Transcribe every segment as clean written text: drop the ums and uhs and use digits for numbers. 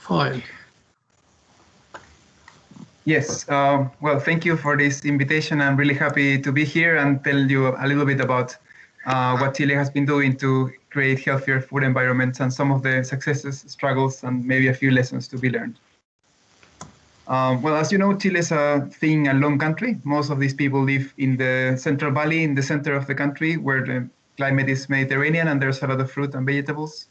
Fine. Yes, well, thank you for this invitation. I'm really happy to be here and tell you a little bit about what Chile has been doing to create healthier food environments and some of the successes, struggles, and maybe a few lessons to be learned. Well, as you know, Chile is a thin and long country. Most of these people live in the Central Valley, in the center of the country, where the climate is Mediterranean and there's a lot of fruit and vegetables.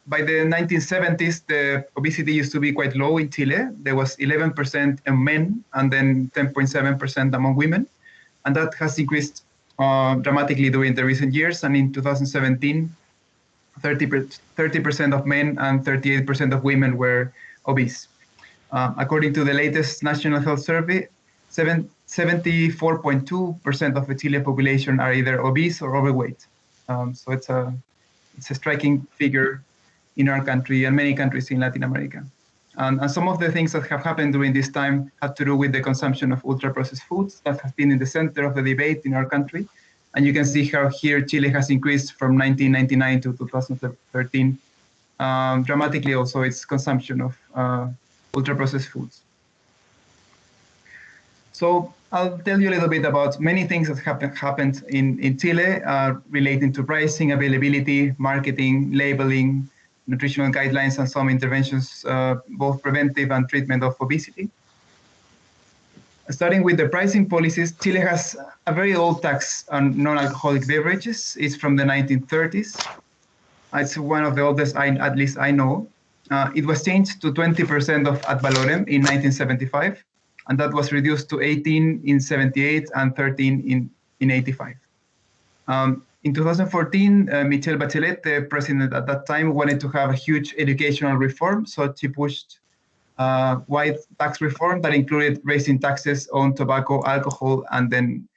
By the 1970s, the obesity used to be quite low in Chile. There was 11% in men and then 10.7% among women. And that has increased dramatically during the recent years. And in 2017, 30% of men and 38% of women were obese. According to the latest National Health Survey, 74.2% of the Chilean population are either obese or overweight. So it's a striking figure in our country and many countries in Latin America. And some of the things that have happened during this time have to do with the consumption of ultra-processed foods that has been in the center of the debate in our country. And you can see how here Chile has increased from 1999 to 2013 dramatically also its consumption of ultra-processed foods. So I'll tell you a little bit about many things that happened in Chile relating to pricing, availability, marketing, labeling, nutritional guidelines, and some interventions, both preventive and treatment of obesity. Starting with the pricing policies, Chile has a very old tax on non-alcoholic beverages. It's from the 1930s. It's one of the oldest, at least I know. It was changed to 20% of ad valorem in 1975, and that was reduced to 18 in 78 and 13 in 85. In 2014, Michelle Bachelet, the president at that time, wanted to have a huge educational reform, so she pushed wide tax reform that included raising taxes on tobacco, alcohol, and then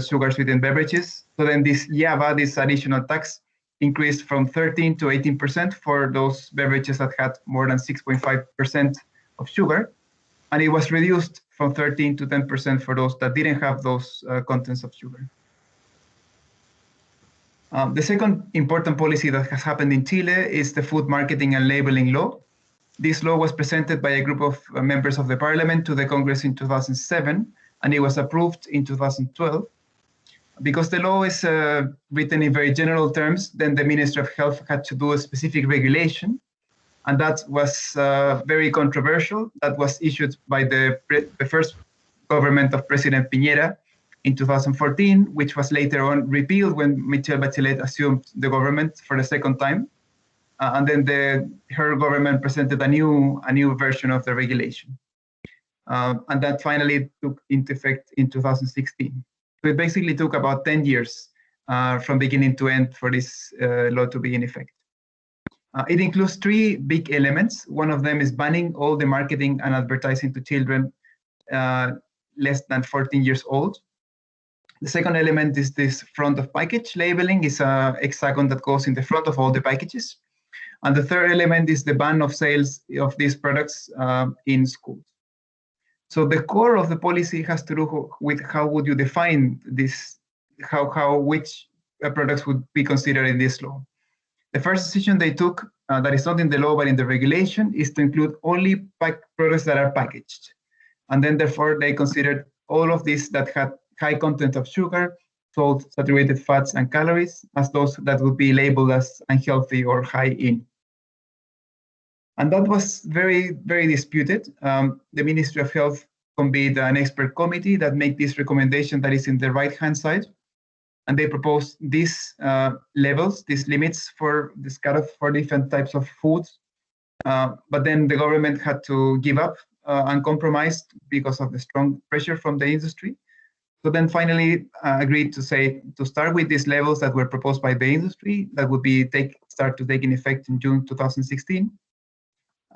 sugar-sweetened beverages. So then this YAVA, this additional tax, increased from 13 to 18% for those beverages that had more than 6.5% of sugar, and it was reduced from 13 to 10% for those that didn't have those contents of sugar. The second important policy that has happened in Chile is the food marketing and labeling law. This law was presented by a group of members of the parliament to the Congress in 2007, and it was approved in 2012. Because the law is written in very general terms, then the Ministry of Health had to do a specific regulation, and that was very controversial. That was issued by the first government of President Piñera in 2014, which was later on repealed when Michelle Bachelet assumed the government for the second time. And then her government presented a new version of the regulation. And that finally took into effect in 2016. So it basically took about 10 years from beginning to end for this law to be in effect. It includes three big elements. One of them is banning all the marketing and advertising to children less than 14 years old. The second element is this front of package labeling. It's a hexagon that goes in the front of all the packages. And the third element is the ban of sales of these products in schools. So the core of the policy has to do with how would you define this, which products would be considered in this law. The first decision they took, that is not in the law but in the regulation, is to include only products that are packaged. And then therefore they considered all of these that had high content of sugar, salt, saturated fats, and calories as those that would be labeled as unhealthy or high in. And that was very, very disputed. The Ministry of Health convened an expert committee that made this recommendation that is in the right-hand side. And they proposed these levels, these limits for this cutoff for different types of foods. But then the government had to give up and compromise because of the strong pressure from the industry. So then finally agreed to start with these levels that were proposed by the industry that would be start to take in effect in June 2016.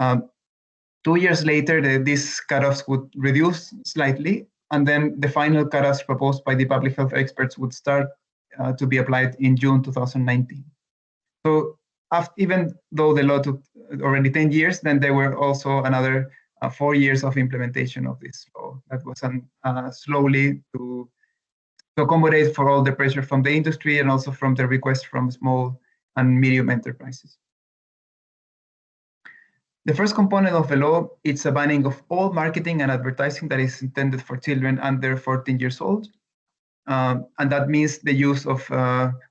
2 years later, these cutoffs would reduce slightly, and then the final cutoffs proposed by the public health experts would start to be applied in June 2019. So even though the law took already 10 years, then there were also another 4 years of implementation of this law. That was slowly to accommodate for all the pressure from the industry and also from the request from small and medium enterprises. The first component of the law, it's a banning of all marketing and advertising that is intended for children under 14 years old. And that means the use of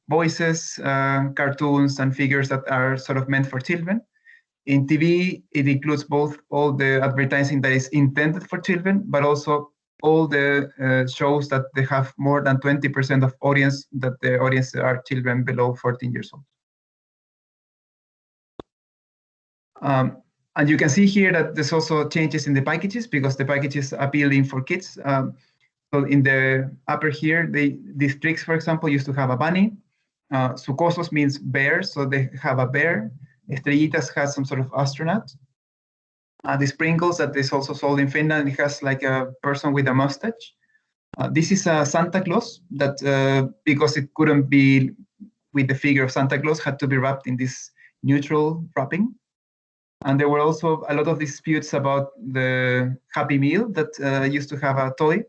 voices, cartoons, and figures that are sort of meant for children. In TV, it includes both all the advertising that is intended for children, but also all the shows that they have more than 20% of audience, that the audience are children below 14 years old. And you can see here that there's also changes in the packages because the packages are appealing for kids. So in the upper here, these tricks, for example, used to have a bunny. Sucosos means bear, so they have a bear. Estrellitas has some sort of astronaut. The sprinkles that is also sold in Finland, it has like a person with a mustache. This is a Santa Claus that, because it couldn't be with the figure of Santa Claus, had to be wrapped in this neutral wrapping. And there were also a lot of disputes about the Happy Meal that used to have a toy.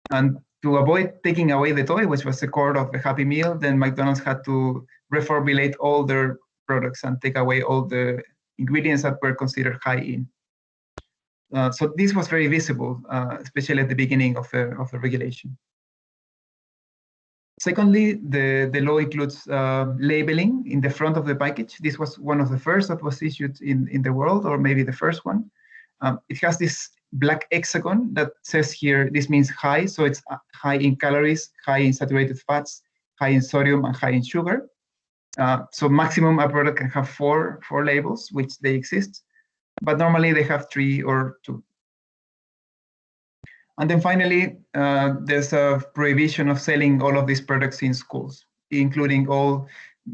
And to avoid taking away the toy, which was the core of the Happy Meal, then McDonald's had to reformulate all their products and take away all the ingredients that were considered high in. So this was very visible, especially at the beginning of the regulation. Secondly, the law includes labeling in the front of the package. This was one of the first that was issued in the world, or maybe the first one. It has this black hexagon that says here, this means high, so it's high in calories, high in saturated fats, high in sodium, and high in sugar. So maximum a product can have four labels, which they exist, but normally they have 3 or 2. And then finally, there's a prohibition of selling all of these products in schools, including all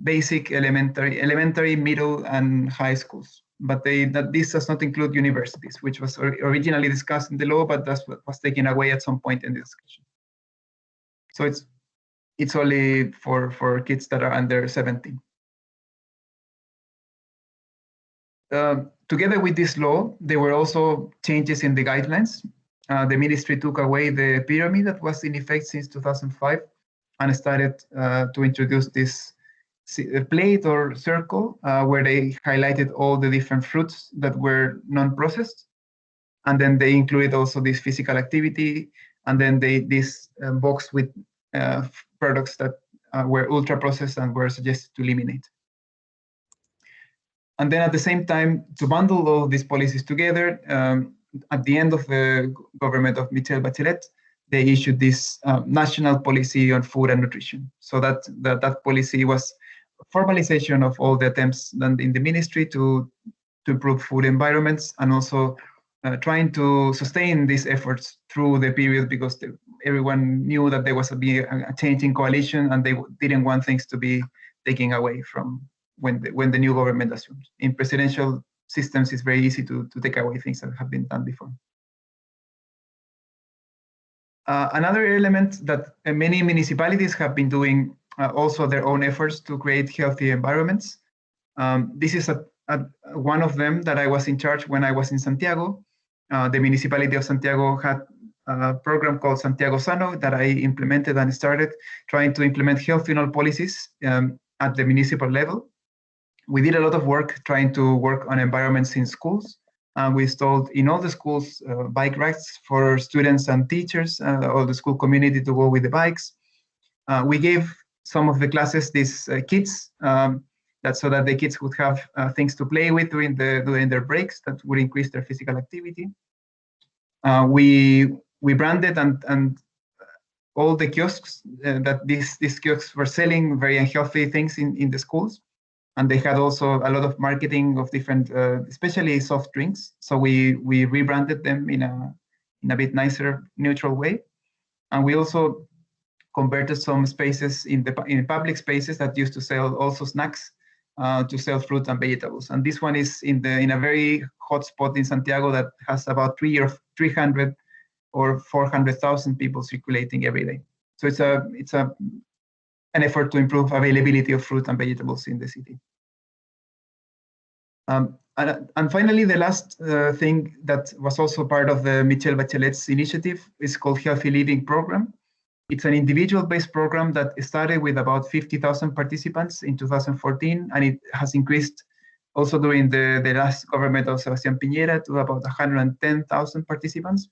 basic, elementary, middle, and high schools. But this does not include universities, which was originally discussed in the law, but that was taken away at some point in the discussion. So it's only for kids that are under 17. Together with this law, there were also changes in the guidelines. The ministry took away the pyramid that was in effect since 2005 and started to introduce this plate or circle where they highlighted all the different fruits that were non-processed. And then they included also this physical activity, and then this box with products that were ultra-processed and were suggested to eliminate. And then at the same time, to bundle all these policies together, at the end of the government of Michelle Bachelet, they issued this national policy on food and nutrition. So that policy was formalization of all the attempts done in the ministry to improve food environments, and also trying to sustain these efforts through the period, because everyone knew that there was a change in coalition, and they didn't want things to be taken away from when the new government assumed. In presidential systems, it's very easy to take away things that have been done before. Another element that many municipalities have been doing also their own efforts to create healthy environments. This is one of them that I was in charge when I was in Santiago. The municipality of Santiago had a program called Santiago Sano that I implemented and started trying to implement health in all policies at the municipal level. We did a lot of work trying to work on environments in schools. We installed in all the schools bike racks for students and teachers, all the school community to go with the bikes. We gave some of the classes these kits, so that the kids would have things to play with during their breaks that would increase their physical activity. We branded and all the kiosks that these kiosks were selling very unhealthy things in the schools. And they had also a lot of marketing of different, especially soft drinks. So we rebranded them in a bit nicer, neutral way. And we also converted some spaces in public spaces that used to sell also snacks to sell fruit and vegetables. And this one is in a very hot spot in Santiago that has about 300 or 400,000 people circulating every day. So it's an effort to improve availability of fruit and vegetables in the city. And finally, the last thing that was also part of the Michelle Bachelet's initiative is called Healthy Living Program. It's an individual-based program that started with about 50,000 participants in 2014, and it has increased Also during the last government of Sebastián Peña to about 110,000 participants.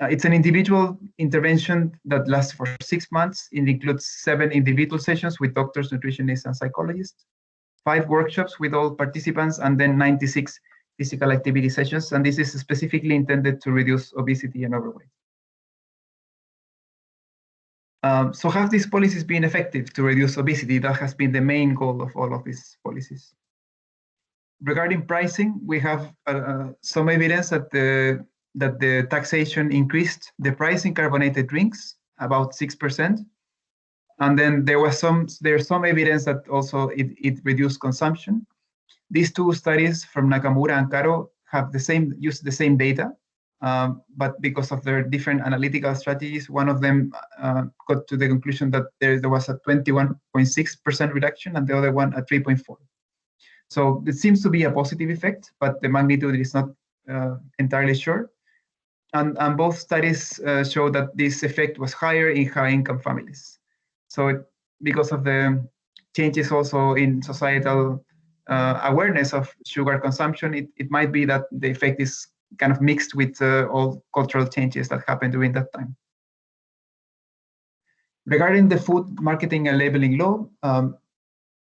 It's an individual intervention that lasts for 6 months. It includes 7 individual sessions with doctors, nutritionists, and psychologists, 5 workshops with all participants, and then 96 physical activity sessions. And this is specifically intended to reduce obesity and overweight. So have these policies been effective to reduce obesity? That has been the main goal of all of these policies. Regarding pricing, we have some evidence that the taxation increased the price in carbonated drinks about 6%, and then there's some evidence that also it reduced consumption. These 2 studies from Nakamura and Caro have used the same data, but because of their different analytical strategies, one of them got to the conclusion that there was a 21.6% reduction, and the other one a 3.4%. So it seems to be a positive effect, but the magnitude is not entirely sure. And both studies show that this effect was higher in high-income families. So because of the changes also in societal awareness of sugar consumption, it might be that the effect is kind of mixed with all cultural changes that happened during that time. Regarding the food marketing and labeling law,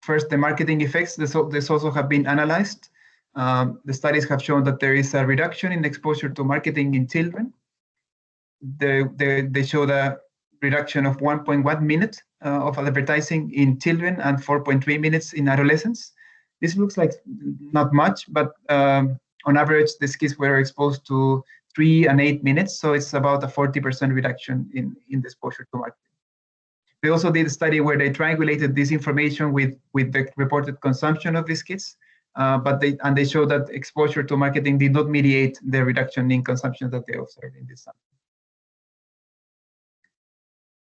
first, the marketing effects, this also have been analyzed. The studies have shown that there is a reduction in exposure to marketing in children. They show the reduction of 1.1 minute of advertising in children and 4.3 minutes in adolescents. This looks like not much, but on average, these kids were exposed to 3 and 8 minutes, so it's about a 40% reduction in the exposure to marketing. They also did a study where they triangulated this information with the reported consumption of these kids, but they showed that exposure to marketing did not mediate the reduction in consumption that they observed in this sample.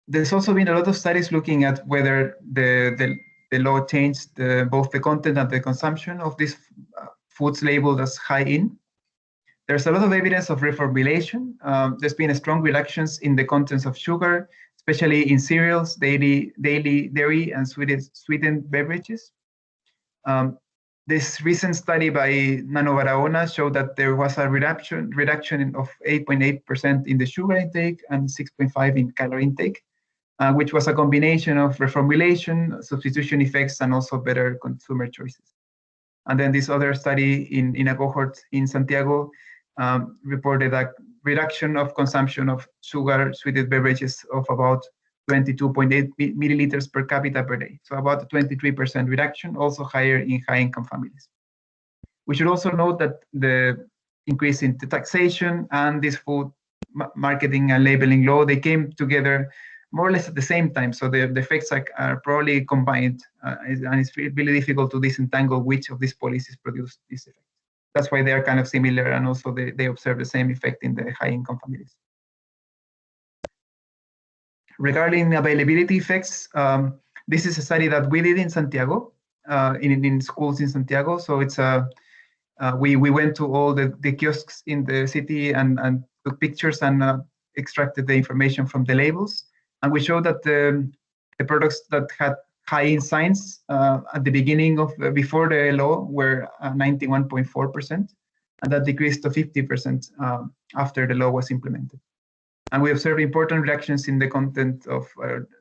There's also been a lot of studies looking at whether the law changed both the content and the consumption of these foods labeled as high in. There's a lot of evidence of reformulation. There's been strong reductions in the contents of sugar, especially in cereals, daily dairy, and sweetened beverages. This recent study by Nano Barahona showed that there was a reduction of 8.8% in the sugar intake and 6.5% in calorie intake, which was a combination of reformulation, substitution effects, and also better consumer choices. And then this other study in a cohort in Santiago reported a reduction of consumption of sugar sweetened beverages of about 22.8 milliliters per capita per day. So about a 23% reduction, also higher in high-income families. We should also note that the increase in the taxation and this food marketing and labeling law, they came together more or less at the same time. So the effects are probably combined, and it's really difficult to disentangle which of these policies produced this effect. That's why they are kind of similar, and also they observe the same effect in the high-income families. Regarding availability effects, this is a study that we did in Santiago, in schools in Santiago. So it's we went to all the kiosks in the city and took pictures and extracted the information from the labels. And we showed that the products that had high-in signs at the beginning of before the law were 91.4%, and that decreased to 50% after the law was implemented. And we observed important reductions in the content of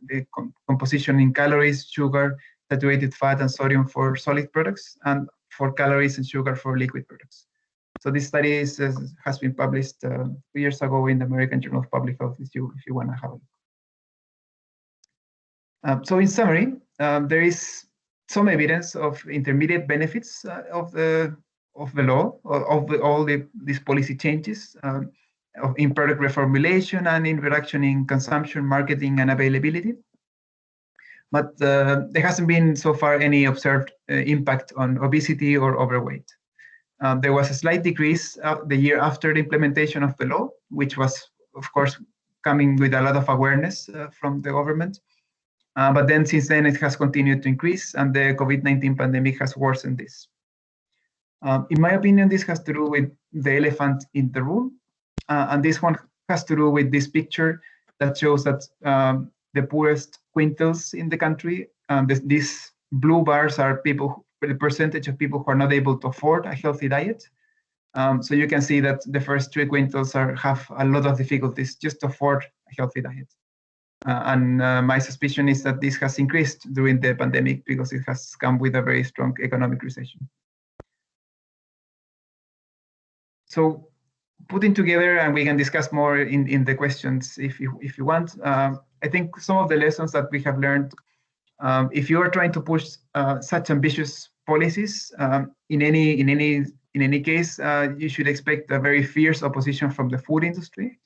the composition in calories, sugar, saturated fat, and sodium for solid products, and for calories and sugar for liquid products. So this study has been published 2 years ago in the American Journal of Public Health, if you want to have a look. So in summary, there is some evidence of intermediate benefits of the law, of all these policy changes, in product reformulation and in reduction in consumption, marketing, and availability. But there hasn't been so far any observed impact on obesity or overweight. There was a slight decrease the year after the implementation of the law, which was, of course, coming with a lot of awareness from the government. But then since then, it has continued to increase, and the COVID-19 pandemic has worsened this. In my opinion, this has to do with the elephant in the room. And this one has to do with this picture that shows that the poorest quintiles in the country, these blue bars are people the percentage of people who are not able to afford a healthy diet. So you can see that the first 3 quintiles have a lot of difficulties just to afford a healthy diet. And my suspicion is that this has increased during the pandemic because it has come with a very strong economic recession. So putting together, and we can discuss more in the questions if you want, I think some of the lessons that we have learned, if you are trying to push such ambitious policies, in any case, you should expect a very fierce opposition from the food industry.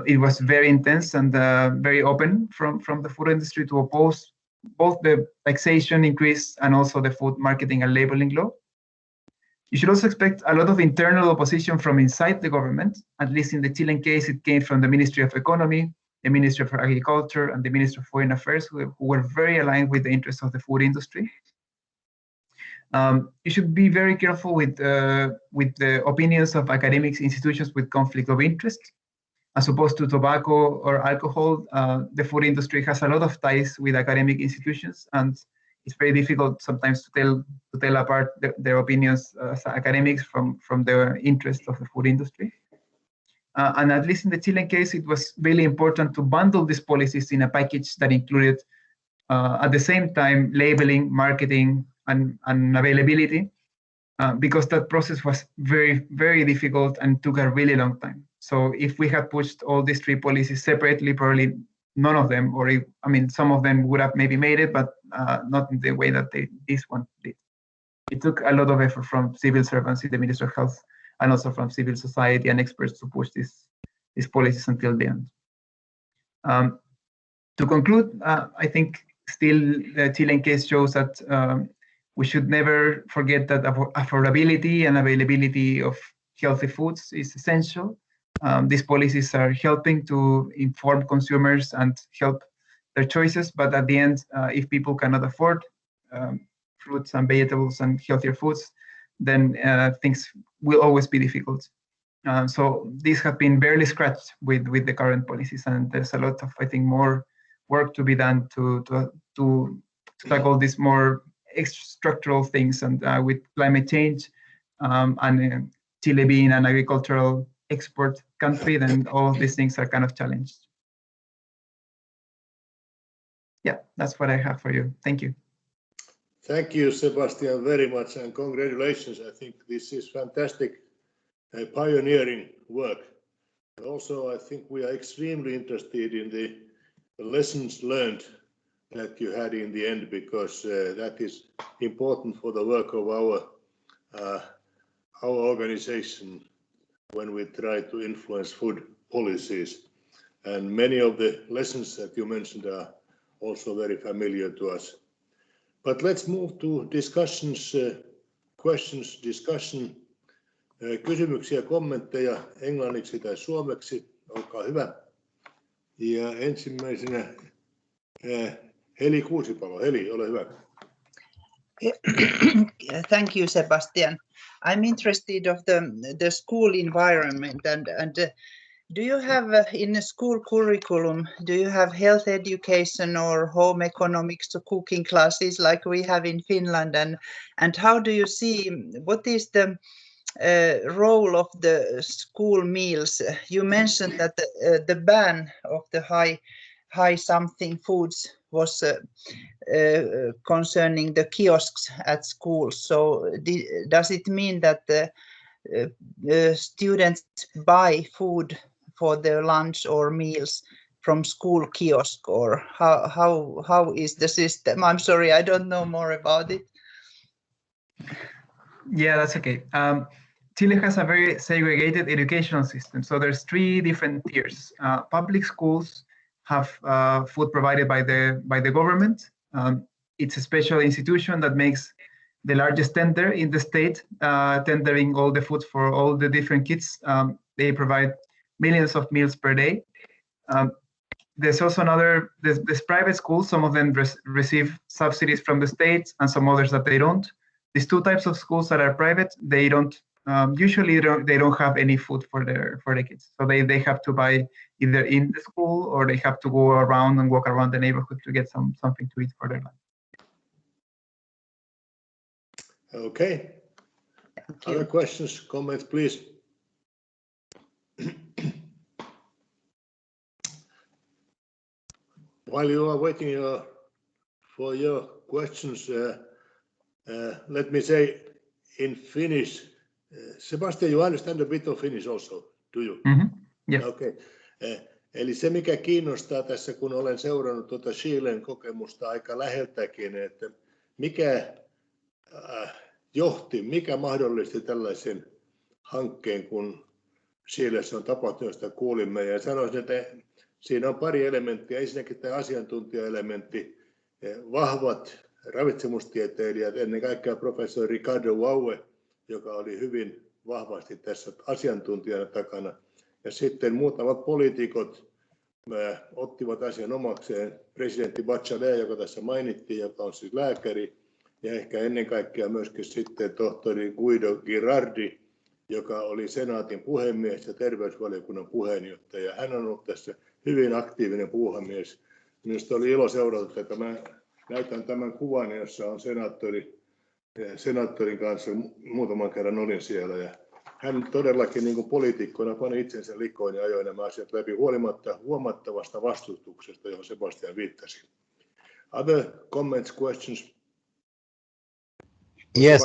It was very intense and very open from the food industry to oppose both the taxation increase and also the food marketing and labeling law. You should also expect a lot of internal opposition from inside the government. At least in the Chilean case, it came from the Ministry of Economy, the Ministry of Agriculture, and the Ministry of Foreign Affairs, who were very aligned with the interests of the food industry. You should be very careful with the opinions of academic institutions with conflict of interest. As opposed to tobacco or alcohol, the food industry has a lot of ties with academic institutions, and it's very difficult sometimes to tell apart their opinions as academics from the interests of the food industry. And at least in the Chilean case, it was really important to bundle these policies in a package that included, at the same time, labeling, marketing, and availability, because that process was very, very difficult and took a really long time. So if we had pushed all these 3 policies separately, probably none of them, or some of them would have maybe made it, but not in the way that this one did. It took a lot of effort from civil servants in the Ministry of Health and also from civil society and experts to push these policies until the end. To conclude, I think still the Chilean case shows that we should never forget that affordability and availability of healthy foods is essential. These policies are helping to inform consumers and help their choices, but at the end, if people cannot afford fruits and vegetables and healthier foods, then things will always be difficult. So these have been barely scratched with the current policies, and there's a lot of, I think, more work to be done to tackle these more structural things, and with climate change and Chile being an agricultural export country, then all of these things are kind of challenged. Yeah, that's what I have for you. Thank you. Thank you, Sebastián, very much, and congratulations. I think this is fantastic pioneering work. Also, I think we are extremely interested in the lessons learned that you had in the end, because that is important for the work of our organization when we try to influence food policies. And many of the lessons that you mentioned are also very familiar to us. But let's move to discussions, questions, discussion. Kysymyksiä, kommentteja englanniksi tai suomeksi. Olkaa hyvä. Ja ensimmäisenä Heli Kuusipalo. Heli, ole hyvä. Thank you, Sebastian. I'm interested of the school environment, and do you have in the school curriculum, do you have health education or home economics to cooking classes like we have in Finland, and how do you see, what is the role of the school meals? You mentioned that the ban of the high something foods was concerning the kiosks at schools. So does it mean that the students buy food for their lunch or meals from school kiosk, or how is the system? I'm sorry, I don't know more about it. Yeah, that's okay. Chile has a very segregated educational system. So there's 3 different tiers. Public schools have food provided by the government. It's a special institution that makes the largest tender in the state, tendering all the food for all the different kids. They provide millions of meals per day. There's also there's private schools. Some of them receive subsidies from the state, and some others that they don't. These 2 types of schools that are private, they don't usually they don't have any food for the kids. So they have to buy either in the school, or they have to go around and walk around the neighborhood to get something to eat for their lunch. Okay. Other questions, comments, please? While you are waiting for your questions, let me say in Finnish, Sebastian, you understand a bit of Finnish also, do you? Mm-hmm. Yeah. Okay. Eli se, mikä kiinnostaa tässä, kun olen seurannut tuota Chilen kokemusta aika läheltäkin, että mikä mikä mahdollisti tällaisen hankkeen, kun Chilessä on tapahtunut, josta kuulimme. Ja sanoisin, että siinä on pari elementtiä. Ensinnäkin tämä asiantuntijaelementti, vahvat ravitsemustieteilijät, ennen kaikkea professori Ricardo Waue, joka oli hyvin vahvasti tässä asiantuntijana takana. Ja sitten muutamat poliitikot ottivat asian omakseen. Presidentti Bachelet, joka tässä mainittiin, joka on siis lääkäri, ja ehkä ennen kaikkea myöskin sitten tohtori Guido Girardi, joka oli senaatin puhemies ja terveysvaliokunnan puheenjohtaja. Hän on ollut tässä hyvin aktiivinen puuhamies. Minusta oli ilo seurata, että mä näytän tämän kuvan, jossa on senaattorin kanssa muutaman kerran olin siellä. Ja hän todellakin niin kuin poliitikkona pani itsensä likoon ja ajoi nämä asiat läpi huolimatta huomattavasta vastustuksesta, johon Sebastian viittasi. Other comments, questions? Yes.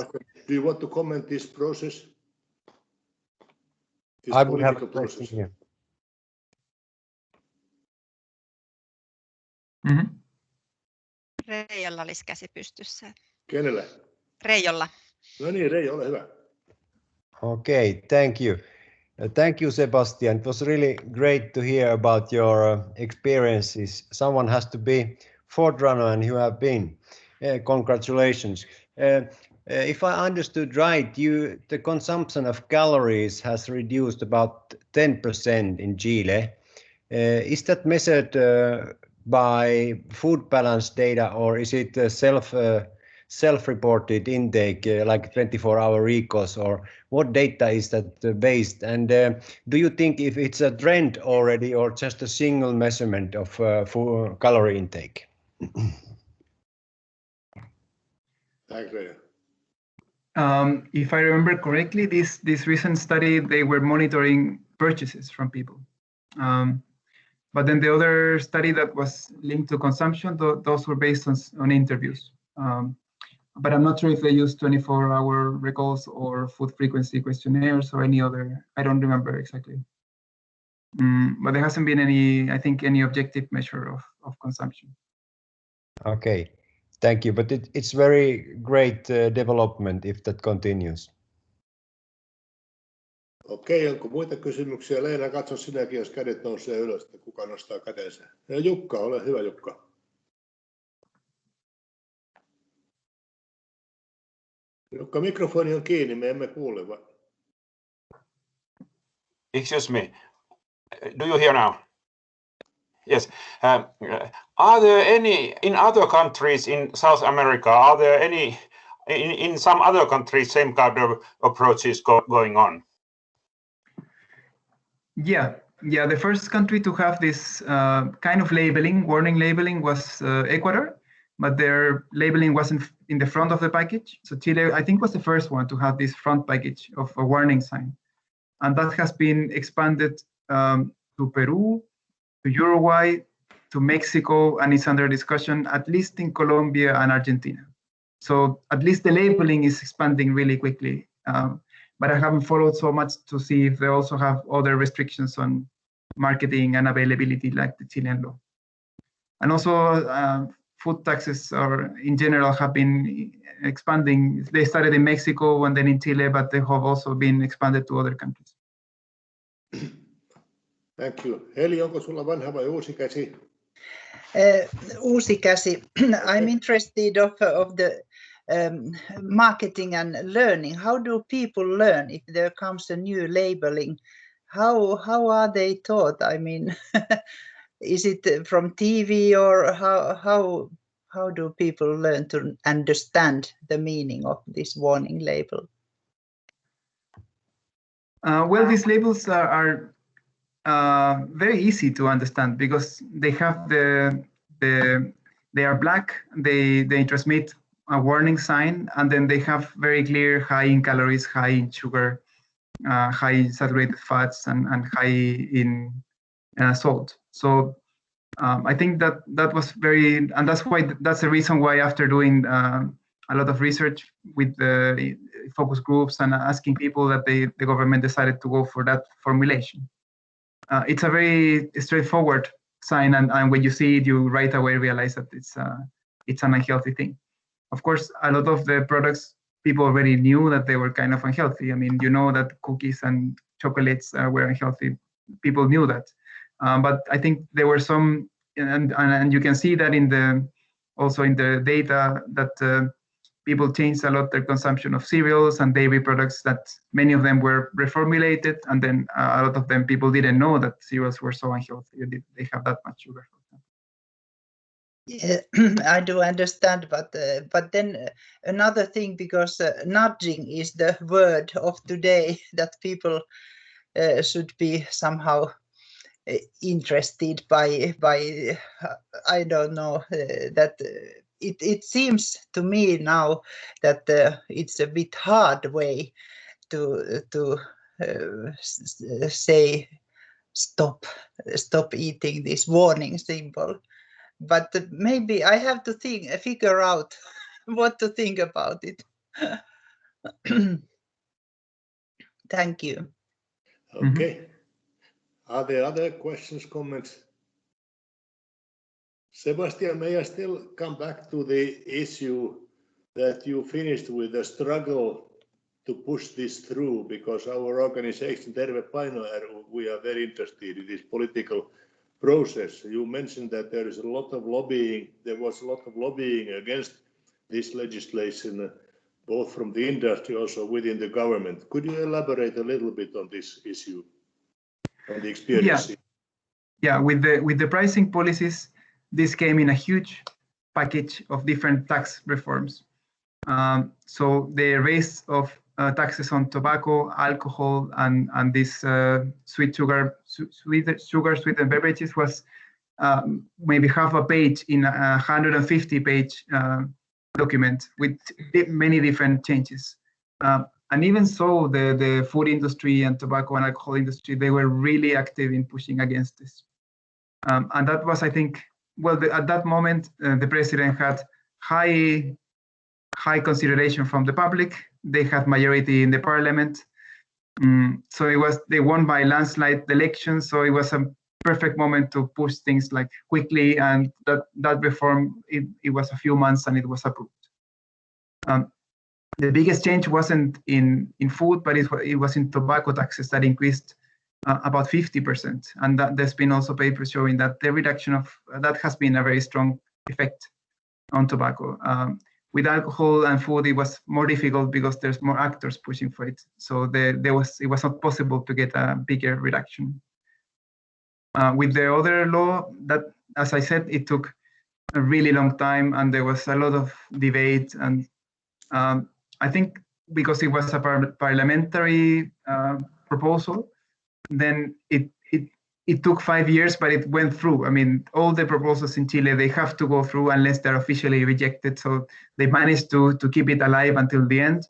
Do you want to comment this process? This I would have a political question process? here. Mm-hmm. Reijolla olisi käsi pystyssä. Kenellä? Reijolla. No niin, Reijo, ole hyvä. Okay, thank you. Thank you, Sebastian. It was really great to hear about your experiences. Someone has to be forerunner, and you have been. Congratulations. If I understood right, the consumption of calories has reduced about 10% in Chile. Is that measured by food balance data, or is it self-reported intake, like 24-hour recalls, or what data is that based? And do you think if it's a trend already, or just a single measurement of calorie intake? Thanks, Reijo. If I remember correctly, this recent study, they were monitoring purchases from people. But then the other study that was linked to consumption, those were based on interviews. But I'm not sure if they used 24-hour recalls or food frequency questionnaires or any other. I don't remember exactly. But there hasn't been any objective measure of consumption. Okay. Thank you, but it's very great development if that continues. Okei, onko muita kysymyksiä? Leena, katso sinäkin, jos kädet nousee ylös, että kuka nostaa kätensä. Ja Jukka, ole hyvä, Jukka. Jukka, mikrofoni on kiinni, me emme kuule. Excuse me. Do you hear now? Yes. Are there any in other countries in South America? Are there any in some other countries same kind of approaches going on? Yeah. The first country to have this kind of warning labeling, was Ecuador, but their labeling wasn't in the front of the package. So Chile, I think, was the first one to have this front package of a warning sign, and that has been expanded to Peru, to Uruguay, to Mexico, and it's under discussion at least in Colombia and Argentina. So at least the labeling is expanding really quickly. But I haven't followed so much to see if they also have other restrictions on marketing and availability like the Chilean law. And also food taxes in general have been expanding. They started in Mexico and then in Chile, but they have also been expanded to other countries. Thank you. Heli, onko sulla vanha vai uusi käsi? Uusi käsi. I'm interested of the marketing and learning. How do people learn if there comes a new labeling? How are they taught? I mean, is it from TV, or how do people learn to understand the meaning of this warning label? Well, these labels are very easy to understand because they have they are black. They transmit a warning sign, and then they have very clear high in calories, high in sugar, high in saturated fats, and high in salt. So I think that was very, and that's the reason why after doing a lot of research with the focus groups and asking people, that the government decided to go for that formulation. It's a very straightforward sign, and when you see it, you right away realize that it's an unhealthy thing. Of course, a lot of the products, people already knew that they were kind of unhealthy. I mean, you know that cookies and chocolates were unhealthy. People knew that. But I think there were some, and you can see that also in the data, that people changed a lot their consumption of cereals and dairy products, that many of them were reformulated, and then a lot of them people didn't know that cereals were so unhealthy. They have that much sugar. Yeah, I do understand, but then another thing, because nudging is the word of today, that people should be somehow interested by I don't know, that it seems to me now that it's a bit hard way to say stop eating this warning symbol. But maybe I have to figure out what to think about it. Thank you. Okay. Are there other questions, comments? Sebastian, may I still come back to the issue that you finished with, the struggle to push this through, because our organization, Terve Paino, we are very interested in this political process. You mentioned that there was a lot of lobbying against this legislation, both from the industry, also within the government. Could you elaborate a little bit on this issue, on the experience? Yeah, with the pricing policies, this came in a huge package of different tax reforms. So the raise of taxes on tobacco, alcohol, and this sweetened beverages was maybe half a page in a 150-page document with many different changes. And even so, the food industry and tobacco and alcohol industry, they were really active in pushing against this. And that was, I think, well, at that moment, the president had high consideration from the public. They had majority in the parliament. So they won by landslide elections. So it was a perfect moment to push things like quickly, and that reform, it was a few months and it was approved. The biggest change wasn't in food, but it was in tobacco taxes that increased about 50%. And there's been also papers showing that the reduction of that has been a very strong effect on tobacco. With alcohol and food, it was more difficult because there's more actors pushing for it. So it was not possible to get a bigger reduction. With the other law, that, as I said, it took a really long time, and there was a lot of debate. And I think because it was a parliamentary proposal, then it took 5 years, but it went through. I mean, all the proposals in Chile, they have to go through unless they're officially rejected. So they managed to keep it alive until the end.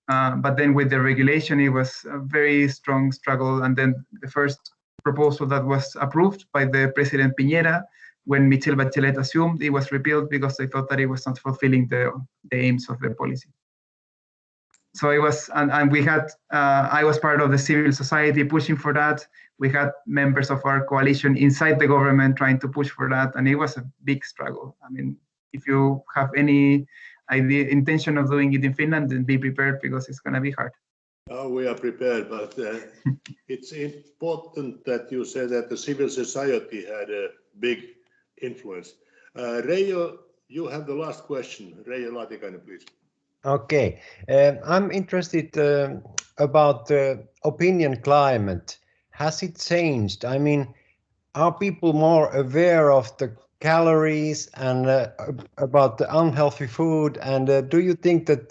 But then with the regulation, it was a very strong struggle. And then the first proposal that was approved by the President Piñera, when Michelle Bachelet assumed, it was repealed because they thought that it was not fulfilling the aims of the policy. So it was, and we had, I was part of the civil society pushing for that. We had members of our coalition inside the government trying to push for that, and it was a big struggle. I mean, if you have any intention of doing it in Finland, then be prepared, because it's going to be hard. We are prepared, but it's important that you say that the civil society had a big influence. Reijo, you have the last question. Reijo Laatikainen, please. Okay, I'm interested about the opinion climate. Has it changed? I mean, are people more aware of the calories and about the unhealthy food? And do you think that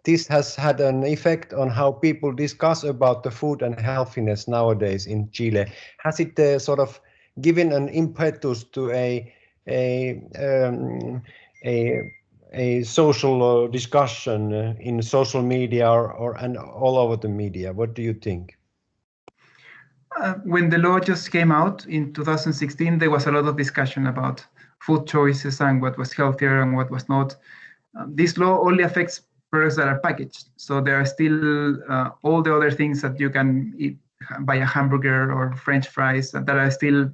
this has had an effect on how people discuss about the food and healthiness nowadays in Chile? Has it sort of given an impetus to a a social discussion in social media and all over the media. What do you think? When the law just came out in 2016, there was a lot of discussion about food choices and what was healthier and what was not. This law only affects products that are packaged. So there are still all the other things that you can eat, buy a hamburger or French fries that are still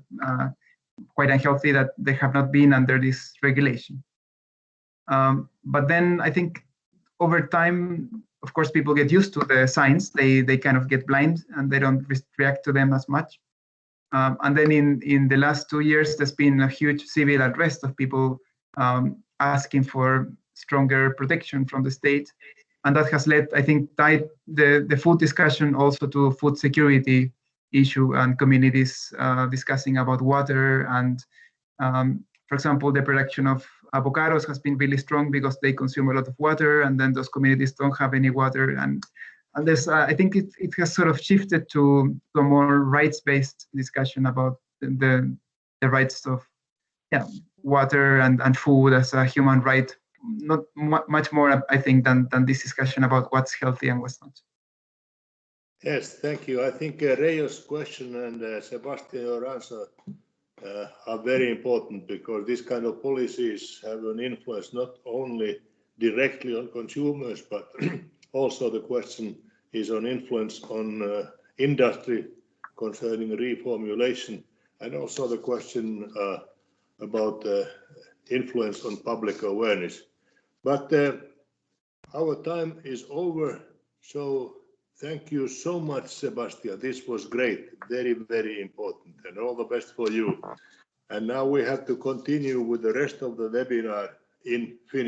quite unhealthy, that they have not been under this regulation. But then I think over time, of course, people get used to the signs. They kind of get blind and they don't react to them as much. And then in the last 2 years, there's been a huge civil unrest of people asking for stronger protection from the state. And that has led, I think, tied the food discussion also to food security issue and communities discussing about water. And for example, the production of avocados has been really strong because they consume a lot of water, and then those communities don't have any water. And there's, I think it has sort of shifted to a more rights-based discussion about the rights of water and food as a human right. Not much more, I think, than this discussion about what's healthy and what's not. Yes, thank you. I think Reijo's question and Sebastian, your answer are very important, because this kind of policies have an influence not only directly on consumers, but also the question is on influence on industry concerning reformulation, and also the question about influence on public awareness. But our time is over, so thank you so much, Sebastian. This was great, very, very important, and all the best for you. And now we have to continue with the rest of the webinar in Finnish.